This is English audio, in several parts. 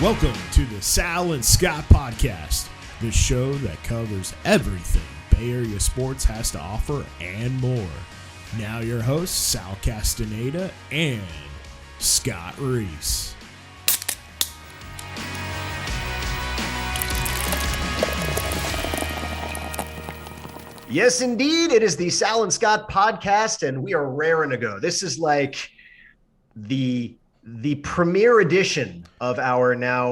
Welcome to the Sal and Scott podcast, the show that covers everything Bay Area sports has to offer and more. Now your hosts, Sal Castaneda and Scott Reese. Yes, indeed. It is the Sal and Scott podcast, and we are raring to go. This is like the premiere edition of our now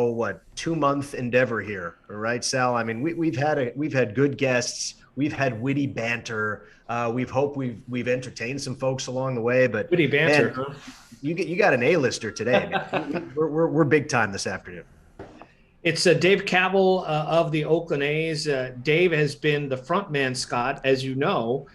2-month endeavor here, right, Sal? I mean, we've had good guests, we've had witty banter, we've entertained some folks along the way, but witty banter, man, you got an A-lister today, man. we're big time this afternoon. It's Dave Kaval of the Oakland A's. Dave has been the front man, Scott, as you know,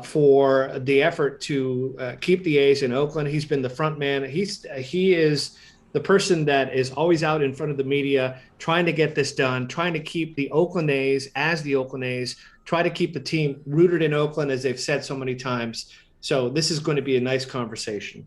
for the effort to keep the A's in Oakland. He's been the front man. He is the person that is always out in front of the media trying to get this done, trying to keep the Oakland A's as the Oakland A's, try to keep the team rooted in Oakland, as they've said so many times. So this is going to be a nice conversation.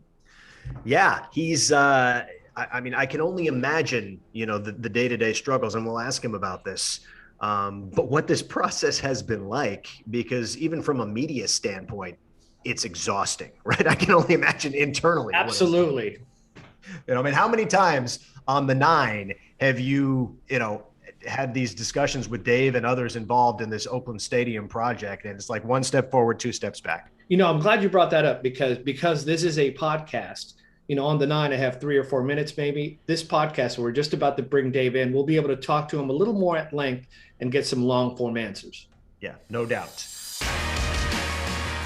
Yeah, he's I mean, I can only imagine, the day-to-day struggles, and we'll ask him about this. But what this process has been like, because even from a media standpoint, it's exhausting, right? I can only imagine internally. Absolutely. I mean, how many times on the 9 have you had these discussions with Dave and others involved in this Oakland Stadium project? And it's like 1 step forward, 2 steps back. I'm glad you brought that up because this is a podcast. On the 9, I have 3 or 4 minutes, maybe. This podcast, we're just about to bring Dave in. We'll be able to talk to him a little more at length and get some long form answers. Yeah, no doubt.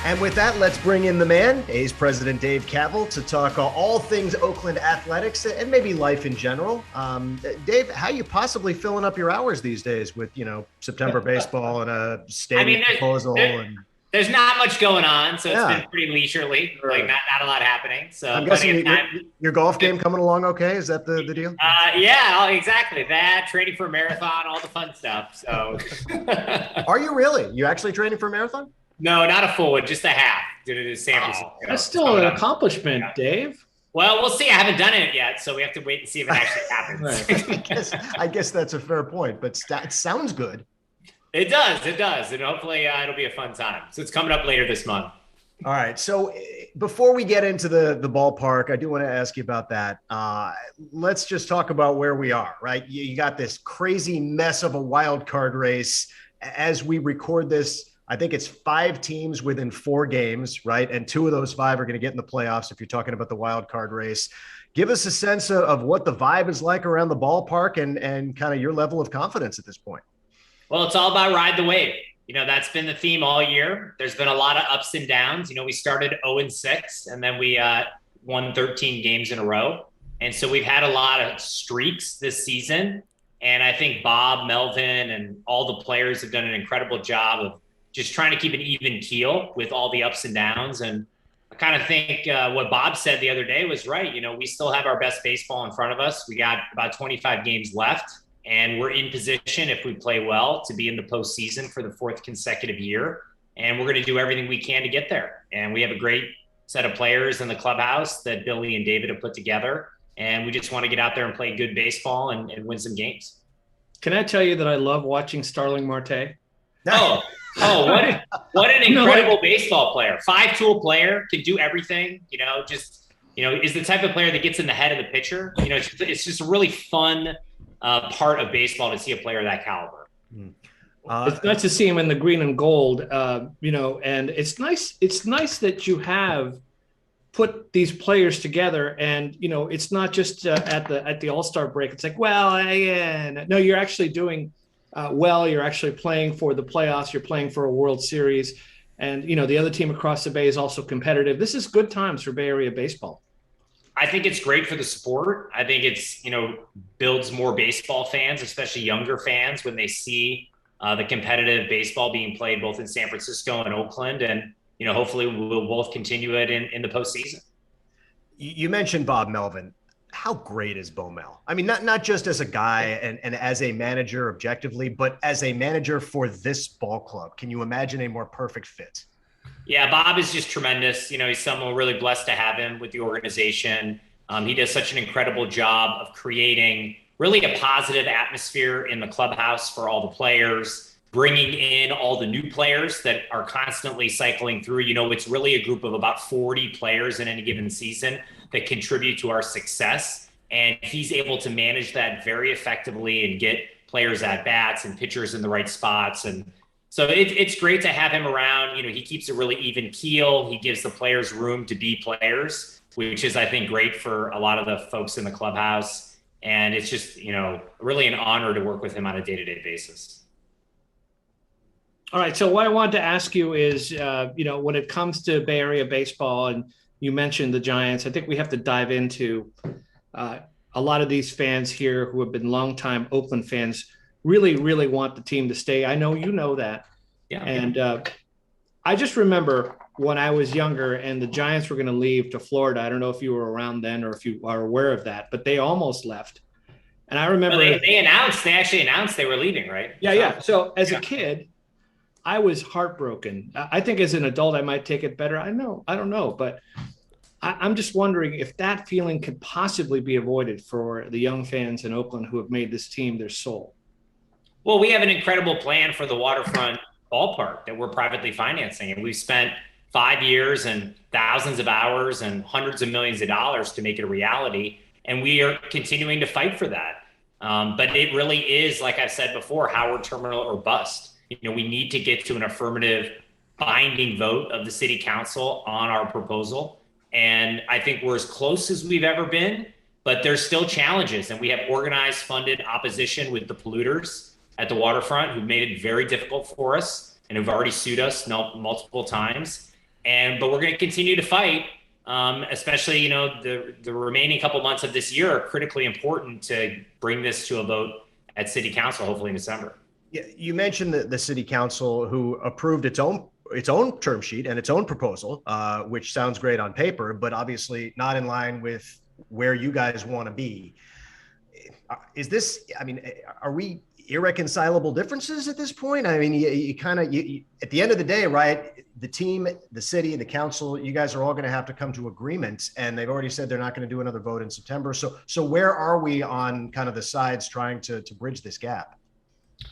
And with that, let's bring in the man, A's president Dave Kaval, to talk all things Oakland athletics and maybe life in general. Dave, how are you possibly filling up your hours these days with, September baseball and a stadium proposal? There's not much going on, so it's been pretty leisurely. Like not a lot happening. So I'm guessing your golf game coming along okay? Is that the deal? Yeah, exactly. That, training for a marathon, all the fun stuff. So Are you really? You actually training for a marathon? No, not a full one, just a half. Did it in San Francisco. That's still an accomplishment, Dave. Well, we'll see. I haven't done it yet, so we have to wait and see if it actually happens. I guess that's a fair point, but it sounds good. It does, and hopefully it'll be a fun time. So it's coming up later this month. All right, so before we get into the ballpark, I do want to ask you about that. Let's just talk about where we are, right? You got this crazy mess of a wild card race. As we record this, I think it's 5 teams within 4 games, right? And 2 of those 5 are going to get in the playoffs if you're talking about the wild card race. Give us a sense of what the vibe is like around the ballpark and kind of your level of confidence at this point. Well, it's all about ride the wave. That's been the theme all year. There's been a lot of ups and downs. We started 0-6, and then we won 13 games in a row. And so we've had a lot of streaks this season. And I think Bob, Melvin, and all the players have done an incredible job of just trying to keep an even keel with all the ups and downs. And I kind of think what Bob said the other day was right. We still have our best baseball in front of us. We got about 25 games left. And we're in position, if we play well, to be in the postseason for the 4th consecutive year. And we're going to do everything we can to get there. And we have a great set of players in the clubhouse that Billy and David have put together. And we just want to get out there and play good baseball and win some games. Can I tell you that I love watching Starling Marte? Oh, what an incredible baseball player. 5-tool player, can do everything, is the type of player that gets in the head of the pitcher. It's just a really fun part of baseball to see a player of that caliber. It's nice to see him in the green and gold, and it's nice. It's nice that you have put these players together, and it's not just at the All-Star break. It's like, no, you're actually doing well. You're actually playing for the playoffs. You're playing for a World Series, and the other team across the Bay is also competitive. This is good times for Bay Area baseball. I think it's great for the sport. I think it's, builds more baseball fans, especially younger fans, when they see the competitive baseball being played both in San Francisco and Oakland. And, hopefully we'll both continue it in the postseason. You mentioned Bob Melvin. How great is Bo Mel? I mean, not just as a guy and as a manager objectively, but as a manager for this ball club. Can you imagine a more perfect fit? Yeah, Bob is just tremendous. He's someone we're really blessed to have him with the organization. He does such an incredible job of creating really a positive atmosphere in the clubhouse for all the players, bringing in all the new players that are constantly cycling through. It's really a group of about 40 players in any given season that contribute to our success. And he's able to manage that very effectively and get players at bats and pitchers in the right spots. And so it's great to have him around. He keeps a really even keel. He gives the players room to be players, which is, I think, great for a lot of the folks in the clubhouse. And it's just, really an honor to work with him on a day-to-day basis. All right. So what I wanted to ask you is, when it comes to Bay Area baseball, and you mentioned the Giants, I think we have to dive into a lot of these fans here who have been longtime Oakland fans really, really want the team to stay. I know you know that. Yeah. And I just remember when I was younger and the Giants were going to leave to Florida. I don't know if you were around then or if you are aware of that, but they almost left. And I remember they actually announced they were leaving, right? Yeah. So as a kid, I was heartbroken. I think as an adult, I might take it better. I don't know, but I'm just wondering if that feeling could possibly be avoided for the young fans in Oakland who have made this team their soul. Well, we have an incredible plan for the waterfront ballpark that we're privately financing. And we've spent 5 years and thousands of hours and hundreds of millions of dollars to make it a reality. And we are continuing to fight for that. But it really is, like I've said before, Howard Terminal or bust. We need to get to an affirmative binding vote of the city council on our proposal. And I think we're as close as we've ever been, but there's still challenges. And we have organized, funded opposition with the polluters at the waterfront who've made it very difficult for us and have already sued us multiple times. But we're going to continue to fight, especially, the remaining couple months of this year are critically important to bring this to a vote at city council, hopefully in December. Yeah, you mentioned the city council who approved its own term sheet and its own proposal, which sounds great on paper, but obviously not in line with where you guys want to be. Are we irreconcilable differences at this point? I mean, you at the end of the day, right? The team, the city, the council, you guys are all going to have to come to agreement, and they've already said they're not going to do another vote in September. So where are we on kind of the sides trying to bridge this gap?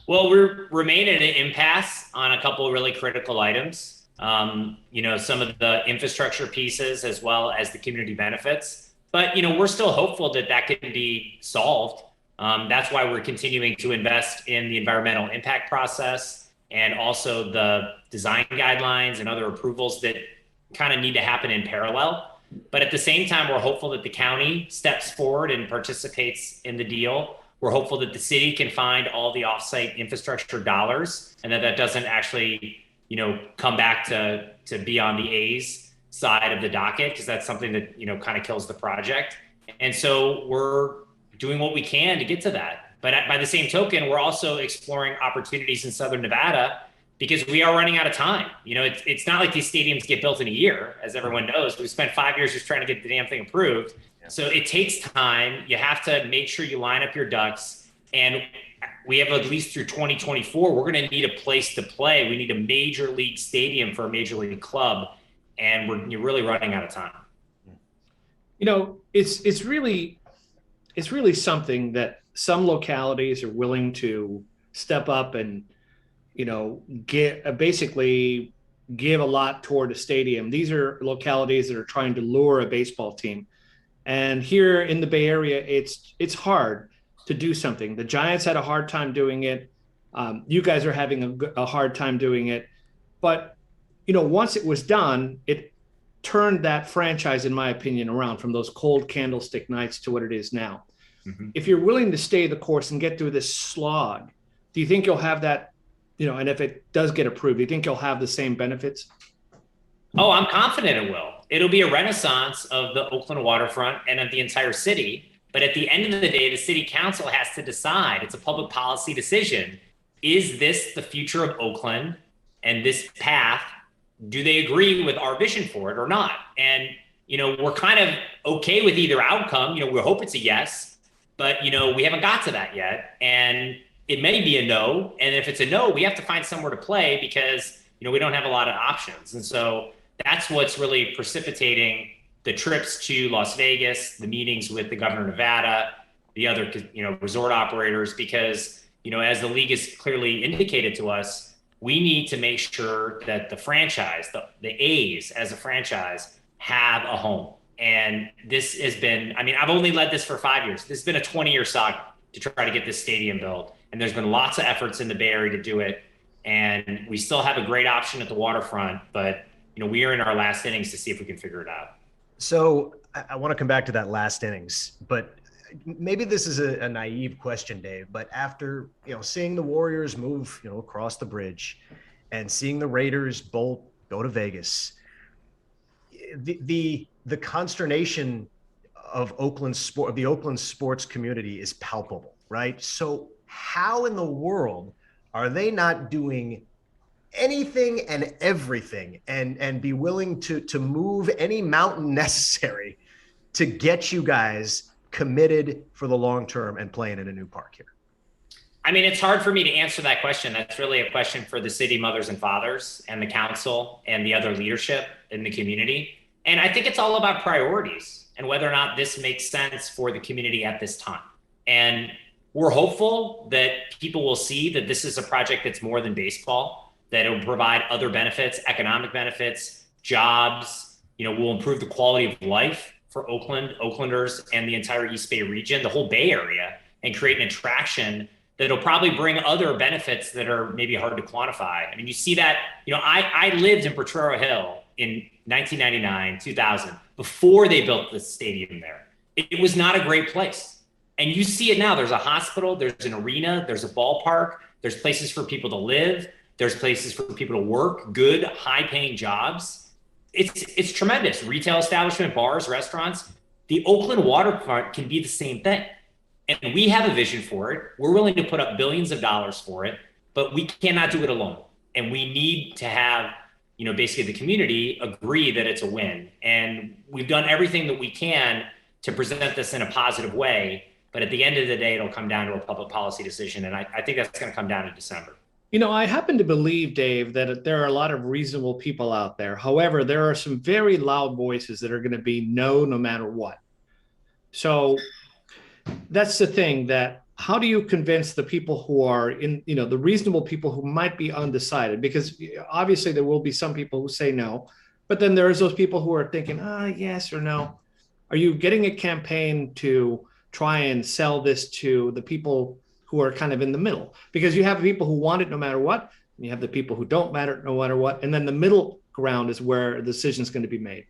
Well, we remain at an impasse on a couple of really critical items. Some of the infrastructure pieces as well as the community benefits. But, we're still hopeful that can be solved. That's why we're continuing to invest in the environmental impact process and also the design guidelines and other approvals that kind of need to happen in parallel. But at the same time, we're hopeful that the county steps forward and participates in the deal. We're hopeful that the city can find all the offsite infrastructure dollars and that doesn't actually, come back to be on the A's side of the docket, because that's something that, kind of kills the project. And so we're doing what we can to get to that. But by the same token, we're also exploring opportunities in Southern Nevada because we are running out of time. It's not like these stadiums get built in a year, as everyone knows. We spent 5 years just trying to get the damn thing approved. So it takes time. You have to make sure you line up your ducks. And we have at least through 2024, we're going to need a place to play. We need a major league stadium for a major league club. And you're really running out of time. It's really something that some localities are willing to step up and, basically give a lot toward a stadium. These are localities that are trying to lure a baseball team. And here in the Bay Area, it's hard to do something. The Giants had a hard time doing it. You guys are having a hard time doing it. But, once it was done, it turned that franchise, in my opinion, around from those cold candlestick nights to what it is now. Mm-hmm. If you're willing to stay the course and get through this slog, do you think you'll have that, and if it does get approved, do you think you'll have the same benefits? Oh, I'm confident it will. It'll be a renaissance of the Oakland waterfront and of the entire city. But at the end of the day, the city council has to decide. It's a public policy decision. Is this the future of Oakland and this path? Do they agree with our vision for it or not? And, we're kind of okay with either outcome. We hope it's a yes, but, we haven't got to that yet. And it may be a no. And if it's a no, we have to find somewhere to play because, we don't have a lot of options. And so that's what's really precipitating the trips to Las Vegas, the meetings with the governor of Nevada, the other, resort operators, because, as the league has clearly indicated to us, we need to make sure that the franchise, the A's as a franchise, have a home. And this has been, I've only led this for 5 years. This has been a 20-year saga to try to get this stadium built. And there's been lots of efforts in the Bay Area to do it. And we still have a great option at the waterfront, but, we are in our last innings to see if we can figure it out. So I want to come back to that last innings, but maybe this is a naive question, Dave, but after, seeing the Warriors move, across the bridge and seeing the Raiders bolt, go to Vegas, the consternation of the Oakland sports community is palpable, right? So how in the world are they not doing anything and everything and be willing to move any mountain necessary to get you guys committed for the long term and playing in a new park here? It's hard for me to answer that question. That's really a question for the city mothers and fathers and the council and the other leadership in the community. And I think it's all about priorities and whether or not this makes sense for the community at this time. And we're hopeful that people will see that this is a project that's more than baseball, that it will provide other benefits, economic benefits, jobs, will improve the quality of life for Oaklanders, and the entire East Bay region, the whole Bay Area, and create an attraction that'll probably bring other benefits that are maybe hard to quantify. You see that, I lived in Potrero Hill in 1999, 2000, before they built the stadium there. It was not a great place. And you see it now. There's a hospital, there's an arena, there's a ballpark, there's places for people to live, there's places for people to work, good, high-paying jobs. It's tremendous. Retail establishment, bars, restaurants. The Oakland waterfront can be the same thing. And we have a vision for it. We're willing to put up billions of dollars for it, but we cannot do it alone. And we need to have, basically the community agree that it's a win. And we've done everything that we can to present this in a positive way. But at the end of the day, it'll come down to a public policy decision. And I think that's going to come down in December. I happen to believe, Dave, that there are a lot of reasonable people out there. However, there are some very loud voices that are going to be no matter what. So that's the thing, that how do you convince the people who are in, the reasonable people who might be undecided? Because obviously there will be some people who say no, but then there's those people who are thinking, yes or no. Are you getting a campaign to try and sell this to the people who are kind of in the middle? Because you have people who want it no matter what, and you have the people who don't matter no matter what, and then the middle ground is where the decision is going to be made.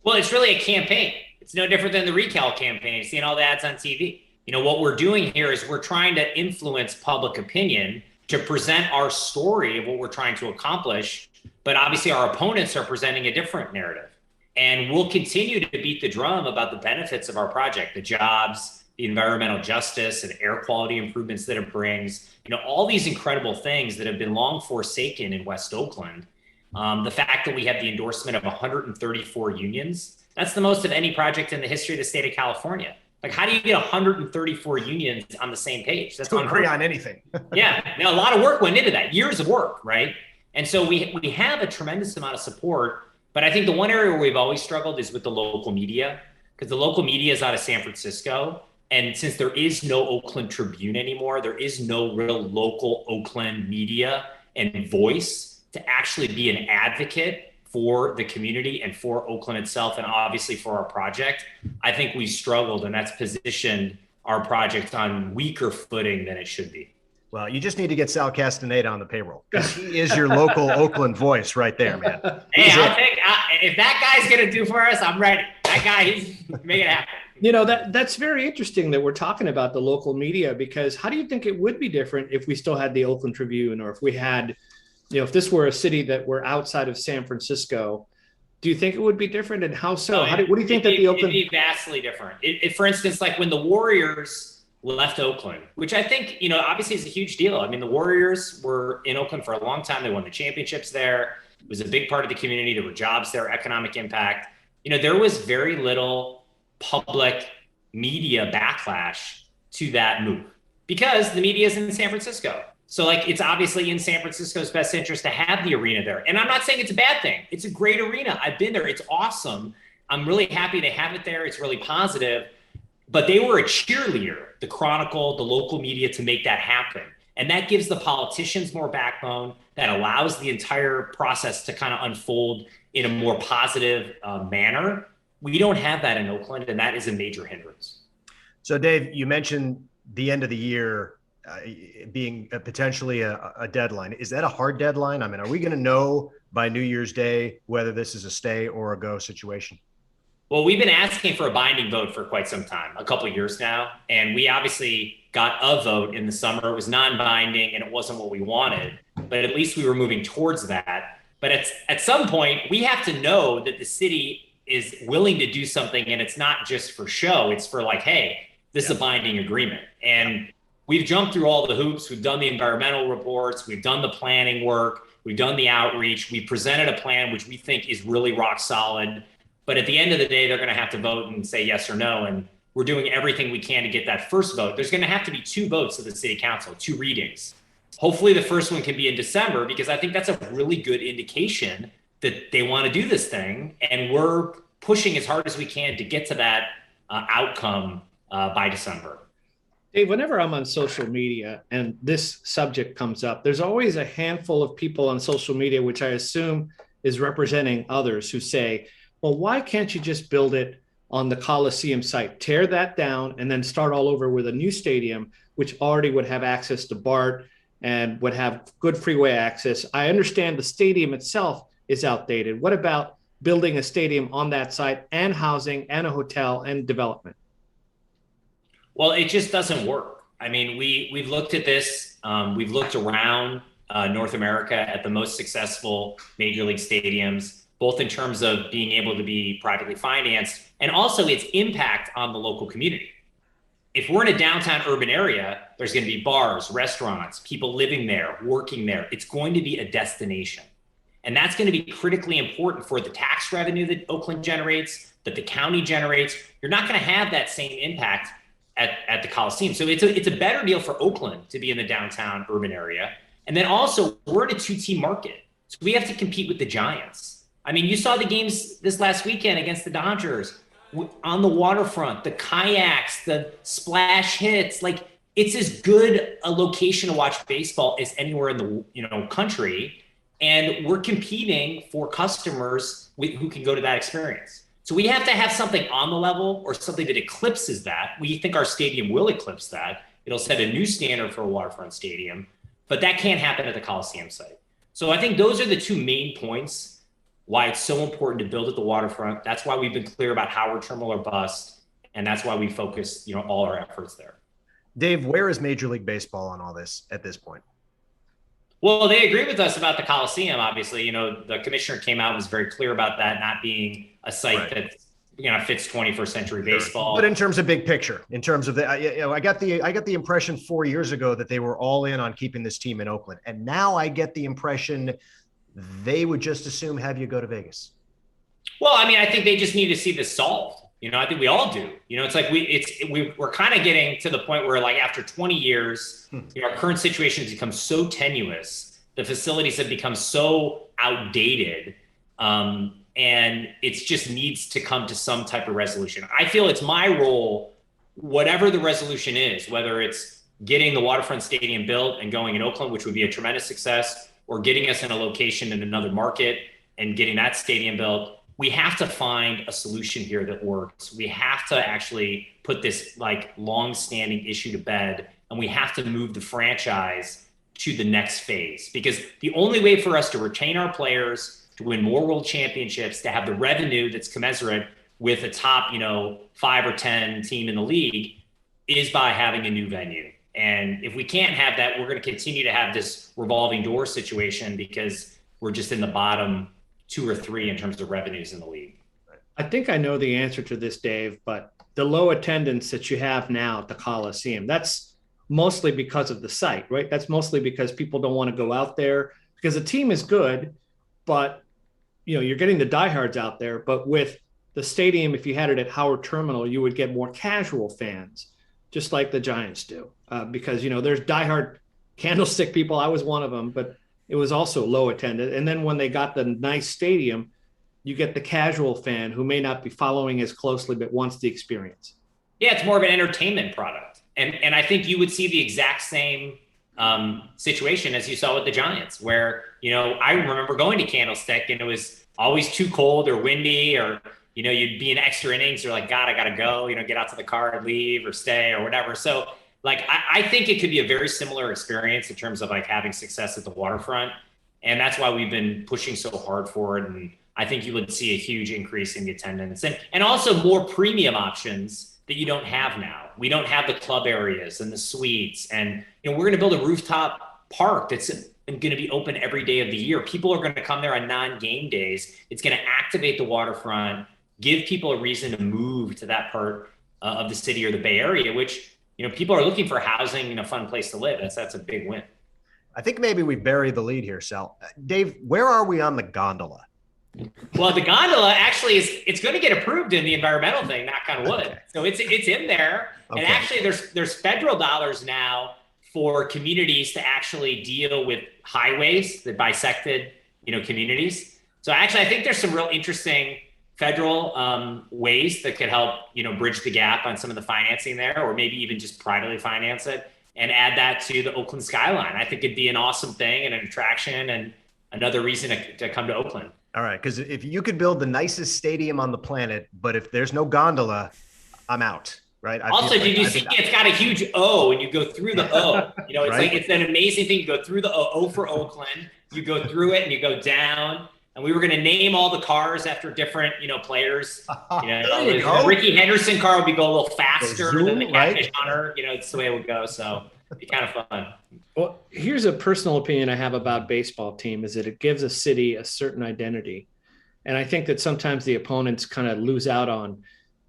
Well, it's really a campaign. It's no different than the recall campaign, seeing all the ads on TV. What we're doing here is we're trying to influence public opinion to present our story of what we're trying to accomplish, but obviously our opponents are presenting a different narrative. And we'll continue to beat the drum about the benefits of our project, the jobs, the environmental justice and air quality improvements that it brings, all these incredible things that have been long forsaken in West Oakland. The fact that we have the endorsement of 134 unions, that's the most of any project in the history of the state of California. Like, how do you get 134 unions on the same page? That's to agree on anything. Yeah, a lot of work went into that, years of work, right? And so we have a tremendous amount of support, but I think the one area where we've always struggled is with the local media, because the local media is out of San Francisco. And since there is no Oakland Tribune anymore, there is no real local Oakland media and voice to actually be an advocate for the community and for Oakland itself, and obviously for our project. I think we struggled, and that's positioned our project on weaker footing than it should be. Well, you just need to get Sal Castaneda on the payroll, because he is your local Oakland voice right there, man. Hey, if that guy's going to do for us, I'm ready. That guy, he's make it happen. That's very interesting that we're talking about the local media, because how do you think it would be different if we still had the Oakland Tribune, or if we had, if this were a city that were outside of San Francisco? Do you think it would be different, and how so? What do you think that the Oakland? It'd be vastly different. For instance, like when the Warriors left Oakland, which I think, obviously is a huge deal. The Warriors were in Oakland for a long time. They won the championships there. It was a big part of the community. There were jobs there, economic impact. There was very little public media backlash to that move because the media is in San Francisco. So it's obviously in San Francisco's best interest to have the arena there. And I'm not saying it's a bad thing. It's a great arena. I've been there. It's awesome. I'm really happy to have it there. It's really positive. but they were a cheerleader, the Chronicle, the local media, to make that happen. And that gives the politicians more backbone. That allows the entire process to kind of unfold in a more positive manner. We don't have that in Oakland, and that is a major hindrance. So, Dave, you mentioned the end of the year being potentially a deadline. Is that a hard deadline? I mean, are we going to know by New Year's Day whether this is a stay or a go situation? Well, we've been asking for a binding vote for quite some time, a couple of years now. And we obviously got a vote in the summer. It was non-binding and it wasn't what we wanted, but at least we were moving towards that. But at some point, we have to know that the city is willing to do something, and it's not just for show. It's for like, hey, this is a binding agreement. And we've jumped through all the hoops. We've done the environmental reports. We've done the planning work. We've done the outreach. We presented a plan which we think is really rock solid. But at the end of the day, they're going to have to vote and say yes or no. And we're doing everything we can to get that first vote. There's going to have to be 2 votes of the city council, 2 readings. Hopefully the first one can be in December, because I think that's a really good indication that they want to do this thing. And we're pushing as hard as we can to get to that outcome by December. Dave, whenever I'm on social media and this subject comes up, there's always a handful of people on social media, which I assume is representing others, who say, well, why can't you just build it on the Coliseum site, tear that down, and then start all over with a new stadium, which already would have access to BART and would have good freeway access? I understand the stadium itself is outdated. What about building a stadium on that site and housing and a hotel and development? Well, it just doesn't work. I mean, we've looked at this. We've looked around North America at the most successful major league stadiums, both in terms of being able to be privately financed and also its impact on the local community. If we're in a downtown urban area, there's going to be bars, restaurants, people living there, working there. It's going to be a destination. And that's going to be critically important for the tax revenue that Oakland generates, that the county generates. You're not going to have that same impact at the Coliseum. So it's a better deal for Oakland to be in the downtown urban area. And then also, we're in a 2-team market. So we have to compete with the Giants. I mean, you saw the games this last weekend against the Dodgers on the waterfront, the kayaks, the splash hits. Like, it's as good a location to watch baseball as anywhere in the country. And we're competing for customers who can go to that experience. So we have to have something on the level, or something that eclipses that. We think our stadium will eclipse that. It'll set a new standard for a waterfront stadium, but that can't happen at the Coliseum site. So I think those are the 2 main points why it's so important to build at the waterfront. That's why we've been clear about Howard Terminal or bust, and that's why we focus, all our efforts there. Dave, where is Major League Baseball on all this at this point? Well, they agree with us about the Coliseum. Obviously, the commissioner came out and was very clear about that not being a site that fits 21st century baseball. But in terms of big picture, in terms of I got the impression 4 years ago that they were all in on keeping this team in Oakland, and now I get the impression they would just assume have you go to Vegas. Well, I mean, I think they just need to see this solved. I think we all do. It's like we're kind of getting to the point where, like, after 20 years, our current situation has become so tenuous. The facilities have become so outdated, and it just needs to come to some type of resolution. I feel it's my role, whatever the resolution is, whether it's getting the waterfront stadium built and going in Oakland, which would be a tremendous success, or getting us in a location in another market and getting that stadium built. We have to find a solution here that works. We have to actually put this long-standing issue to bed, and we have to move the franchise to the next phase, because the only way for us to retain our players, to win more world championships, to have the revenue that's commensurate with a top, 5 or 10 team in the league, is by having a new venue. And if we can't have that, we're going to continue to have this revolving door situation, because we're just in the bottom 2 or 3 in terms of revenues in the league. I think I know the answer to this, Dave, but the low attendance that you have now at the Coliseum, that's mostly because of the site, right? That's mostly because people don't want to go out there, because the team is good, but you're getting the diehards out there. But with the stadium, if you had it at Howard Terminal, you would get more casual fans, just like the Giants do. Because, there's diehard Candlestick people. I was one of them, but it was also low attended. And then when they got the nice stadium, you get the casual fan who may not be following as closely, but wants the experience. Yeah, it's more of an entertainment product. And I think you would see the exact same situation as you saw with the Giants, where, I remember going to Candlestick and it was always too cold or windy, or, you'd be in extra innings. You're like, God, I got to go, get out to the car and leave or stay or whatever. So like, I think it could be a very similar experience in terms of like having success at the waterfront. And that's why we've been pushing so hard for it. And I think you would see a huge increase in the attendance and also more premium options that you don't have now. We don't have the club areas and the suites. And, we're going to build a rooftop park that's going to be open every day of the year. People are going to come there on non-game days. It's going to activate the waterfront, give people a reason to move to that part of the city or the Bay Area, which, people are looking for housing and a fun place to live. That's a big win. I think maybe we buried the lead here, Sal. Dave, where are we on the gondola? Well, the gondola actually it's going to get approved in the environmental thing, knock on wood. Okay. So it's in there. Okay. And actually there's federal dollars now for communities to actually deal with highways that bisected, communities. So actually I think there's some real interesting federal ways that could help, bridge the gap on some of the financing there, or maybe even just privately finance it and add that to the Oakland skyline. I think it'd be an awesome thing and an attraction and another reason to come to Oakland. All right, because if you could build the nicest stadium on the planet, but if there's no gondola, I'm out, right? Did you see it's got a huge O and you go through the O? It's right? Like it's an amazing thing. You go through the O for Oakland, you go through it and you go down. And we were going to name all the cars after different, players. Ricky Henderson car would go a little faster than the Catfish Hunter. It's the way it would go. So it'd be kind of fun. Well, here's a personal opinion I have about baseball team is that it gives a city a certain identity. And I think that sometimes the opponents kind of lose out on,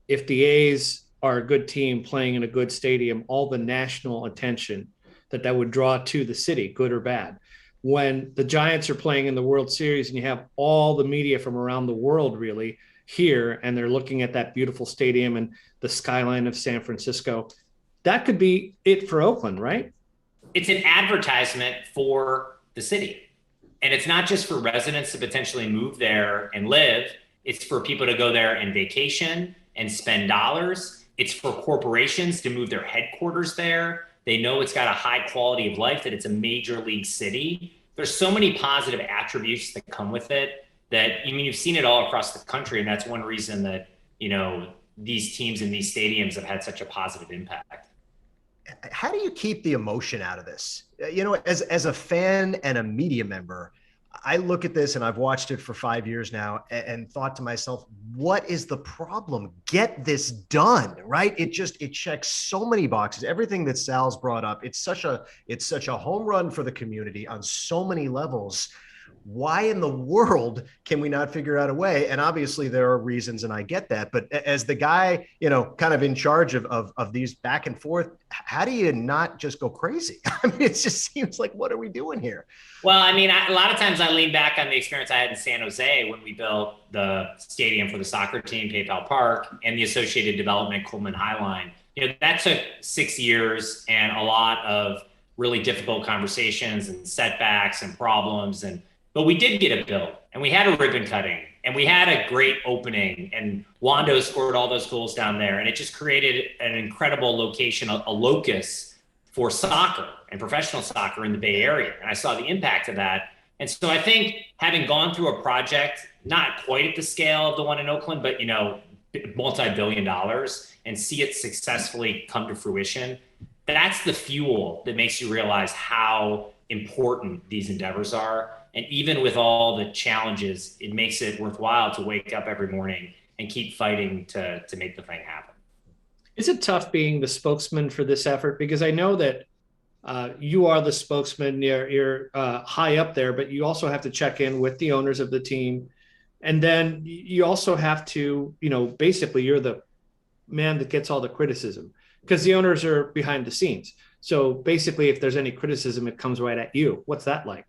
if the A's are a good team playing in a good stadium, all the national attention that would draw to the city, good or bad. When the Giants are playing in the World Series and you have all the media from around the world really here, and they're looking at that beautiful stadium and the skyline of San Francisco, that could be it for Oakland, right? It's an advertisement for the city. And it's not just for residents to potentially move there and live. It's for people to go there and vacation and spend dollars. It's for corporations to move their headquarters there. They know it's got a high quality of life, that it's a major league city. There's so many positive attributes that come with it that, you've seen it all across the country. And that's one reason that, these teams in these stadiums have had such a positive impact. How do you keep the emotion out of this? As a fan and a media member, I look at this and I've watched it for 5 years now and thought to myself, what is the problem? Get this done, right? It checks so many boxes. Everything that Sal's brought up, it's such a home run for the community on so many levels. Why in the world can we not figure out a way? And obviously there are reasons, and I get that. But as the guy, kind of in charge of these back and forth, how do you not just go crazy? I mean, it just seems like, what are we doing here? Well, a lot of times I lean back on the experience I had in San Jose when we built the stadium for the soccer team, PayPal Park, and the associated development, Coleman Highline. That took 6 years and a lot of really difficult conversations and setbacks and problems. But we did get it built, and we had a ribbon cutting, and we had a great opening, and Wando scored all those goals down there. And it just created an incredible location, a locus for soccer and professional soccer in the Bay Area. And I saw the impact of that. And so I think having gone through a project, not quite at the scale of the one in Oakland, but, multi-billion dollars, and see it successfully come to fruition, that's the fuel that makes you realize how important these endeavors are. And even with all the challenges, it makes it worthwhile to wake up every morning and keep fighting to make the thing happen. Is it tough being the spokesman for this effort? Because I know that you are the spokesman, you're high up there, but you also have to check in with the owners of the team. And then you also have to, basically you're the man that gets all the criticism because the owners are behind the scenes. So basically, if there's any criticism, it comes right at you. What's that like?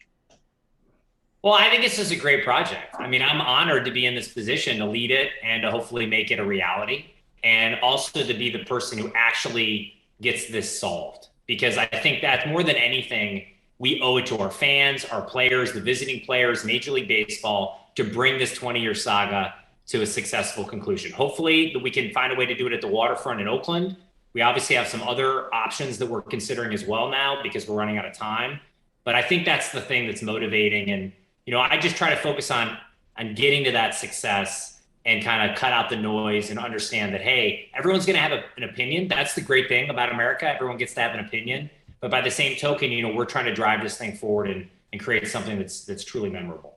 Well, I think this is a great project. I'm honored to be in this position to lead it and to hopefully make it a reality, and also to be the person who actually gets this solved. Because I think that more than anything, we owe it to our fans, our players, the visiting players, Major League Baseball, to bring this 20-year saga to a successful conclusion. Hopefully we can find a way to do it at the waterfront in Oakland. We obviously have some other options that we're considering as well now because we're running out of time. But I think that's the thing that's motivating. And, I just try to focus on getting to that success and kind of cut out the noise and understand that, hey, everyone's going to have an opinion. That's the great thing about America. Everyone gets to have an opinion. But by the same token, we're trying to drive this thing forward and create something that's truly memorable.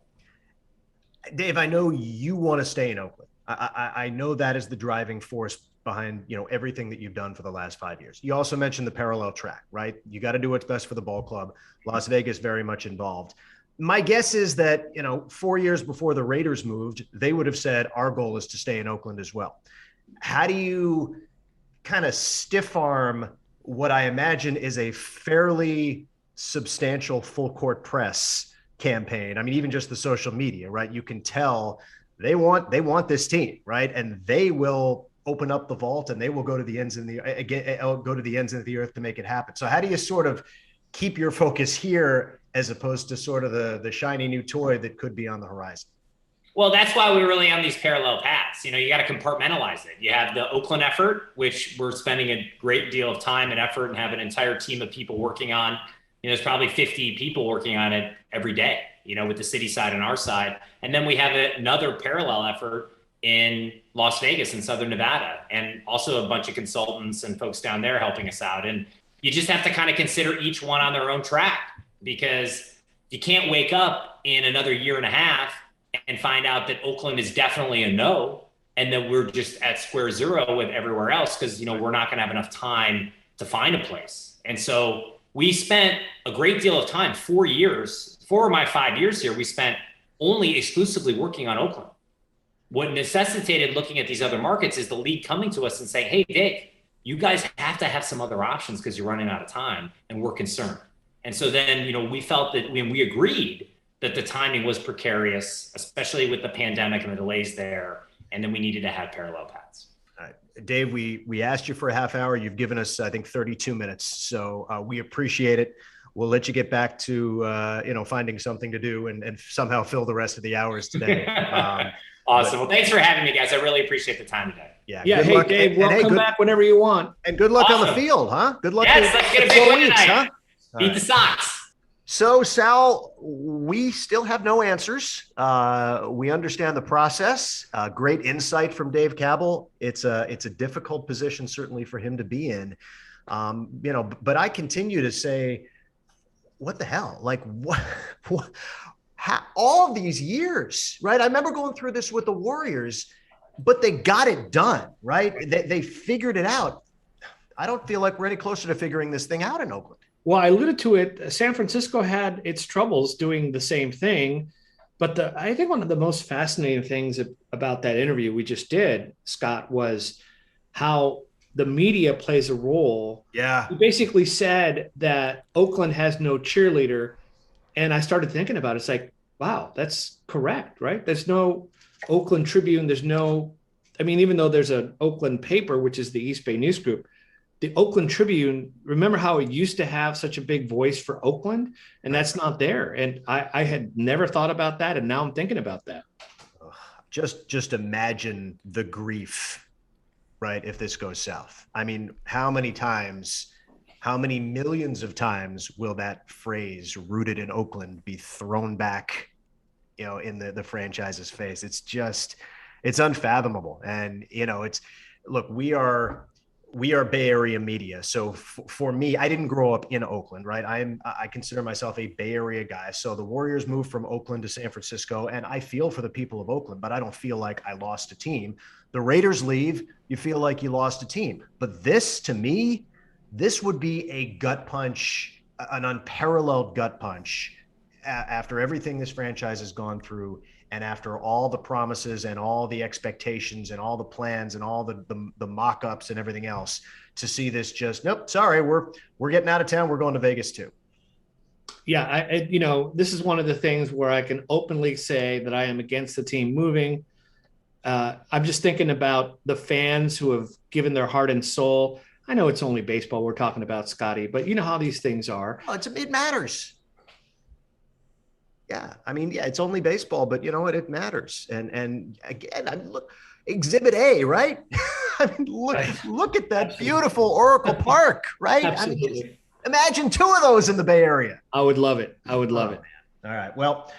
Dave, I know you want to stay in Oakland. I know that is the driving force behind, everything that you've done for the last 5 years. You also mentioned the parallel track, right? You got to do what's best for the ball club. Las Vegas very much involved. My guess is that, 4 years before the Raiders moved, they would have said, our goal is to stay in Oakland as well. How do you kind of stiff arm what I imagine is a fairly substantial full court press campaign? I mean, even just the social media, right? You can tell they want this team, right? And they will open up the vault and they will go to the ends of the earth to make it happen. So how do you sort of keep your focus here as opposed to sort of the shiny new toy that could be on the horizon? Well, that's why we're really on these parallel paths. You got to compartmentalize it. You have the Oakland effort, which we're spending a great deal of time and effort and have an entire team of people working on. There's probably 50 people working on it every day, with the city side and our side. And then we have another parallel effort in Las Vegas and Southern Nevada, and also a bunch of consultants and folks down there helping us out. And you just have to kind of consider each one on their own track, because you can't wake up in another year and a half and find out that Oakland is definitely a no, and that we're just at square zero with everywhere else, because we're not going to have enough time to find a place. And so we spent a great deal of time, 4 years, 4 of my 5 years here, we spent only exclusively working on Oakland. What necessitated looking at these other markets is the league coming to us and saying, hey, Dave, you guys have to have some other options because you're running out of time, and we're concerned. And so then, we felt that when we agreed that the timing was precarious, especially with the pandemic and the delays there, and then we needed to have parallel paths. All right. Dave, we asked you for a half hour. You've given us, I think, 32 minutes. So we appreciate it. We'll let you get back to, finding something to do and somehow fill the rest of the hours today. Awesome. Well, thanks for having me, guys. I really appreciate the time today. Yeah. Hey, luck. Dave, welcome back whenever you want. And good luck on the field, huh? Good luck. Yes, let's get a big win tonight. Beat the Sox. So, Sal, we still have no answers. We understand the process. Great insight from Dave Kaval. It's a difficult position, certainly, for him to be in. But I continue to say, what the hell? Like, what all of these years, right? I remember going through this with the Warriors, but they got it done, right? They figured it out. I don't feel like we're any closer to figuring this thing out in Oakland. Well, I alluded to it. San Francisco had its troubles doing the same thing. But I think one of the most fascinating things about that interview we just did, Scott, was how the media plays a role. Yeah. He basically said that Oakland has no cheerleader. And I started thinking about it. It's like, wow, that's correct, right? There's no Oakland Tribune. There's no, even though there's an Oakland paper, which is the East Bay News Group, the Oakland Tribune, remember how it used to have such a big voice for Oakland? And that's not there. And I had never thought about that. And now I'm thinking about that. Just imagine the grief, right? If this goes south. How many millions of times will that phrase "rooted in Oakland" be thrown back, in the franchise's face? It's unfathomable. And, look, we are Bay Area media. So for me, I didn't grow up in Oakland, right? I consider myself a Bay Area guy. So the Warriors moved from Oakland to San Francisco, and I feel for the people of Oakland, but I don't feel like I lost a team. The Raiders leave, you feel like you lost a team. But this, to me, this would be a gut punch, an unparalleled gut punch after everything this franchise has gone through, and after all the promises and all the expectations and all the plans and all the mock-ups and everything else, to see this just, nope, sorry, we're getting out of town. We're going to Vegas too. Yeah, this is one of the things where I can openly say that I am against the team moving. I'm just thinking about the fans who have given their heart and soul. I know it's only baseball we're talking about, Scotty, but you know how these things are. Oh, it matters. Yeah, I mean, yeah, it's only baseball, but you know what? It matters. And again, I mean, look, Exhibit A, right? I mean, look at that beautiful Oracle Park, right? Absolutely. I mean, imagine 2 of those in the Bay Area. I would love it. I would love it. Man. All right. Well,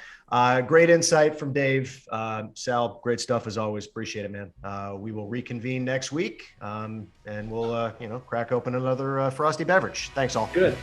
great insight from Dave. Sal, great stuff as always. Appreciate it, man. We will reconvene next week, and we'll, crack open another frosty beverage. Thanks all. Good.